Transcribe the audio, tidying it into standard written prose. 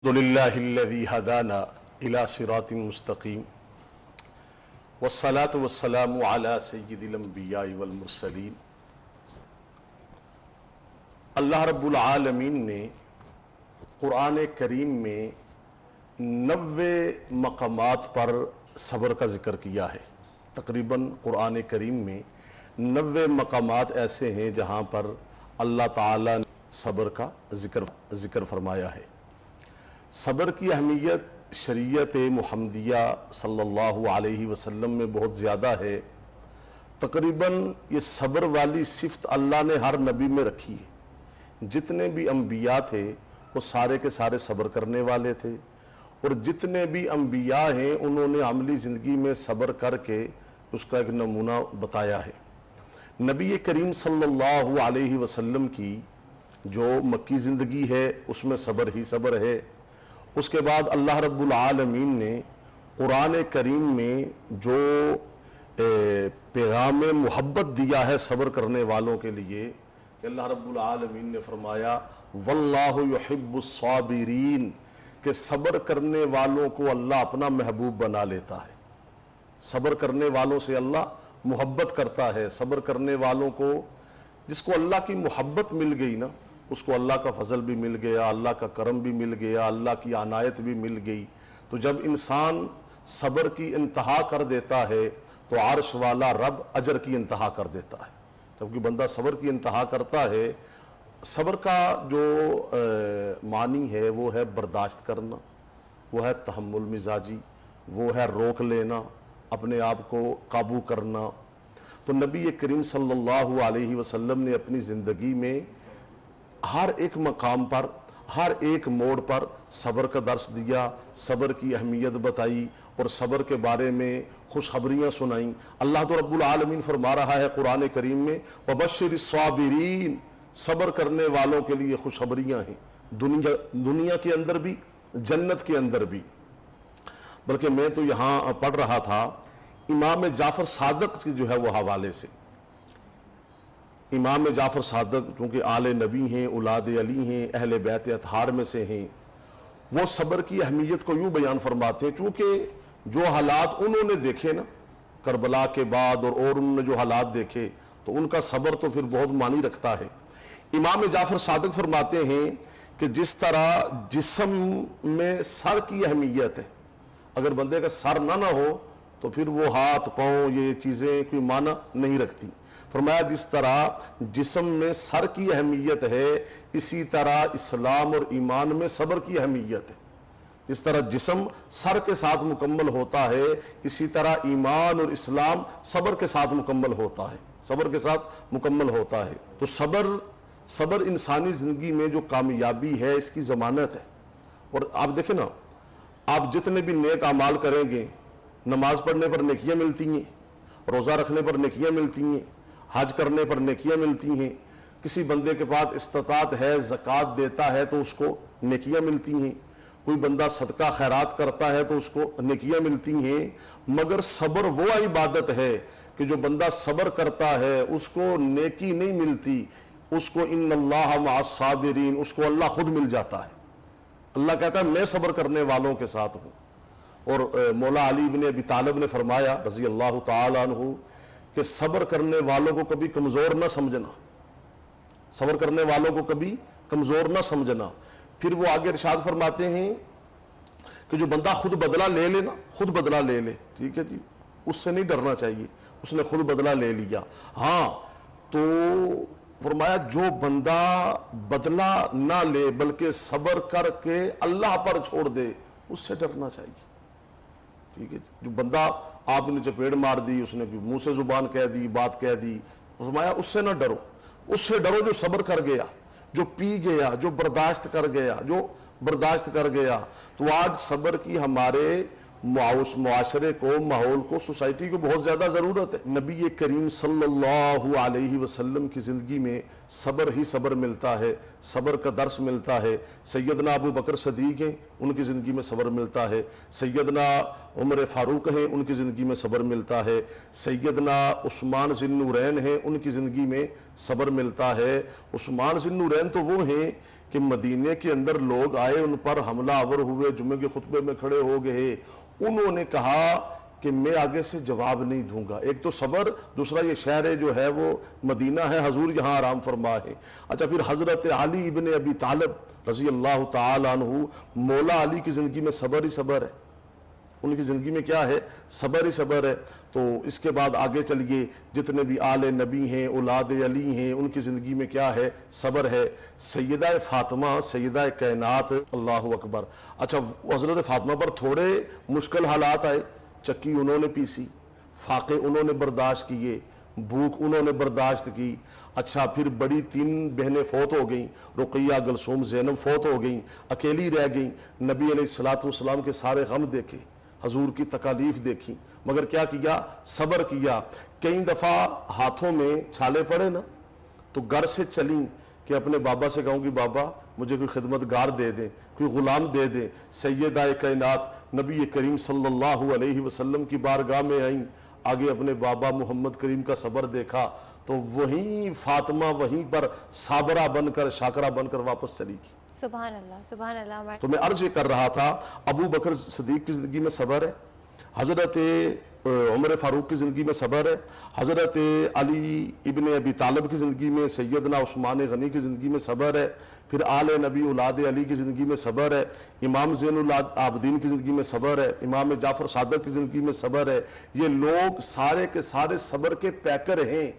الحمد لله الذي هدانا إلى صراط مستقيم والصلاة والسلام على سيد الأنبياء والمرسلين۔ اللہ رب العالمین نے قرآن کریم میں 90 مقامات پر صبر کا ذکر کیا ہے۔ تقریباً قرآن کریم میں 90 مقامات ایسے ہیں جہاں پر اللہ تعالیٰ نے صبر کا ذکر فرمایا ہے۔ صبر کی اہمیت شریعت محمدیہ صلی اللہ علیہ وسلم میں بہت زیادہ ہے۔ تقریباً یہ صبر والی صفت اللہ نے ہر نبی میں رکھی ہے۔ جتنے بھی انبیاء تھے وہ سارے کے سارے صبر کرنے والے تھے، اور جتنے بھی انبیاء ہیں انہوں نے عملی زندگی میں صبر کر کے اس کا ایک نمونہ بتایا ہے۔ نبی کریم صلی اللہ علیہ وسلم کی جو مکی زندگی ہے اس میں صبر ہی صبر ہے۔ اس کے بعد اللہ رب العالمین نے قرآن کریم میں جو پیغام محبت دیا ہے صبر کرنے والوں کے لیے، کہ اللہ رب العالمین نے فرمایا واللہ یحب الصابرین، کہ صبر کرنے والوں کو اللہ اپنا محبوب بنا لیتا ہے۔ صبر کرنے والوں سے اللہ محبت کرتا ہے۔ صبر کرنے والوں کو، جس کو اللہ کی محبت مل گئی نا، اس کو اللہ کا فضل بھی مل گیا، اللہ کا کرم بھی مل گیا، اللہ کی عنایت بھی مل گئی۔ تو جب انسان صبر کی انتہا کر دیتا ہے تو عرش والا رب اجر کی انتہا کر دیتا ہے۔ جبکہ بندہ صبر کی انتہا کرتا ہے، صبر کا جو معنی ہے وہ ہے برداشت کرنا، وہ ہے تحمل مزاجی، وہ ہے روک لینا، اپنے آپ کو قابو کرنا۔ تو نبی کریم صلی اللہ علیہ وسلم نے اپنی زندگی میں ہر ایک مقام پر، ہر ایک موڑ پر صبر کا درس دیا، صبر کی اہمیت بتائی، اور صبر کے بارے میں خوشخبریاں سنائیں۔ اللہ تو رب العالمین فرما رہا ہے قرآن کریم میں وَبَشِّرِ الصَّابِرِينَ، صبر کرنے والوں کے لیے خوشخبریاں ہیں، دنیا کے اندر بھی، جنت کے اندر بھی۔ بلکہ میں تو یہاں پڑھ رہا تھا امام جعفر صادق کی جو ہے وہ حوالے سے۔ امام جعفر صادق چونکہ آل نبی ہیں، اولاد علی ہیں، اہل بیت اطہار میں سے ہیں، وہ صبر کی اہمیت کو یوں بیان فرماتے ہیں، چونکہ جو حالات انہوں نے دیکھے نا کربلا کے بعد، اور انہوں نے جو حالات دیکھے، تو ان کا صبر تو پھر بہت معنی رکھتا ہے۔ امام جعفر صادق فرماتے ہیں کہ جس طرح جسم میں سر کی اہمیت ہے، اگر بندے کا سر نہ ہو تو پھر وہ ہاتھ پاؤں یہ چیزیں کوئی معنی نہیں رکھتی۔ فرمایا جس طرح جسم میں سر کی اہمیت ہے، اسی طرح اسلام اور ایمان میں صبر کی اہمیت ہے۔ جس طرح جسم سر کے ساتھ مکمل ہوتا ہے، اسی طرح ایمان اور اسلام صبر کے ساتھ مکمل ہوتا ہے، صبر کے ساتھ مکمل ہوتا ہے۔ تو صبر انسانی زندگی میں جو کامیابی ہے اس کی ضمانت ہے۔ اور آپ دیکھیں نا، آپ جتنے بھی نیک اعمال کریں گے، نماز پڑھنے پر نیکیاں ملتی ہیں، روزہ رکھنے پر نیکیاں ملتی ہیں، حج کرنے پر نیکیاں ملتی ہیں، کسی بندے کے پاس استطاعت ہے زکوٰۃ دیتا ہے تو اس کو نیکیاں ملتی ہیں، کوئی بندہ صدقہ خیرات کرتا ہے تو اس کو نیکیاں ملتی ہیں۔ مگر صبر وہ عبادت ہے کہ جو بندہ صبر کرتا ہے اس کو نیکی نہیں ملتی، اس کو ان اللہ مع الصابرین، اس کو اللہ خود مل جاتا ہے۔ اللہ کہتا ہے میں صبر کرنے والوں کے ساتھ ہوں۔ اور مولا علی بن ابی طالب نے فرمایا رضی اللہ تعالی عنہ کہ صبر کرنے والوں کو کبھی کمزور نہ سمجھنا، صبر کرنے والوں کو کبھی کمزور نہ سمجھنا۔ پھر وہ آگے ارشاد فرماتے ہیں کہ جو بندہ خود بدلہ لے لے نا، خود بدلہ لے لے، ٹھیک ہے جی، اس سے نہیں ڈرنا چاہیے، اس نے خود بدلہ لے لیا۔ ہاں تو فرمایا جو بندہ بدلہ نہ لے بلکہ صبر کر کے اللہ پر چھوڑ دے، اس سے ڈرنا چاہیے، ٹھیک ہے۔ جو بندہ آپ نے چپیڑ مار دی، اس نے منہ سے زبان کہہ دی، بات کہہ دی، فرمایا اس سے نہ ڈرو، اس سے ڈرو جو صبر کر گیا، جو پی گیا، جو برداشت کر گیا۔ تو آج صبر کی ہمارے معاشرے کو، ماحول کو، سوسائٹی کو بہت زیادہ ضرورت ہے۔ نبی کریم صلی اللہ علیہ وسلم کی زندگی میں صبر ہی صبر ملتا ہے، صبر کا درس ملتا ہے۔ سیدنا ابو بکر صدیق ہیں، ان کی زندگی میں صبر ملتا ہے۔ سیدنا عمر فاروق ہیں، ان کی زندگی میں صبر ملتا ہے۔ سیدنا عثمان ذی النورین ہیں، ان کی زندگی میں صبر ملتا ہے۔ عثمان ذی النورین تو وہ ہیں کہ مدینے کے اندر لوگ آئے، ان پر حملہ آور ہوئے، جمعے کے خطبے میں کھڑے ہو گئے، انہوں نے کہا کہ میں آگے سے جواب نہیں دوں گا. ایک تو صبر، دوسرا یہ شہر جو ہے وہ مدینہ ہے، حضور یہاں آرام فرما ہے. اچھا، پھر حضرت علی ابن ابی طالب رضی اللہ تعالی عنہ، مولا علی کی زندگی میں صبر ہی صبر ہے. ان کی زندگی میں کیا ہے؟ صبر ہی صبر ہے. تو اس کے بعد آگے چلیے، جتنے بھی آل نبی ہیں، اولاد علی ہیں، ان کی زندگی میں کیا ہے؟ صبر ہے. سیدہ فاطمہ، سیدہ کائنات، اللہ اکبر. اچھا، حضرت فاطمہ پر تھوڑے مشکل حالات آئے، چکی انہوں نے پیسی، فاقے انہوں نے برداشت کیے، بھوک انہوں نے برداشت کی. اچھا، پھر بڑی 3 بہنیں فوت ہو گئیں، رقیہ، گلثوم، زینب فوت ہو گئیں، اکیلی رہ گئیں. نبی علیہ الصلوۃ والسلام کے سارے غم دیکھے، حضور کی تکالیف دیکھی، مگر کیا کیا؟ صبر کیا. کئی دفعہ ہاتھوں میں چھالے پڑے نا، تو گھر سے چلیں کہ اپنے بابا سے کہوں گی بابا مجھے کوئی خدمتگار دے دیں، کوئی غلام دے دیں. سیدہ کائنات نبی کریم صلی اللہ علیہ وسلم کی بارگاہ میں آئیں، آگے اپنے بابا محمد کریم کا صبر دیکھا، تو وہیں فاطمہ وہیں پر صابرہ بن کر، شاکرہ بن کر واپس چلی گئی. سبحان اللہ، سبحان اللہ. تو میں عرض یہ کر رہا تھا، ابو بکر صدیق کی زندگی میں صبر ہے، حضرت عمر فاروق کی زندگی میں صبر ہے، حضرت علی ابن ابی طالب کی زندگی میں، سیدنا عثمان غنی کی زندگی میں صبر ہے، پھر آل نبی اولاد علی کی زندگی میں صبر ہے، امام زین العابدین کی زندگی میں صبر ہے، امام جعفر صادق کی زندگی میں صبر ہے. یہ لوگ سارے کے سارے صبر کے پیکر ہیں.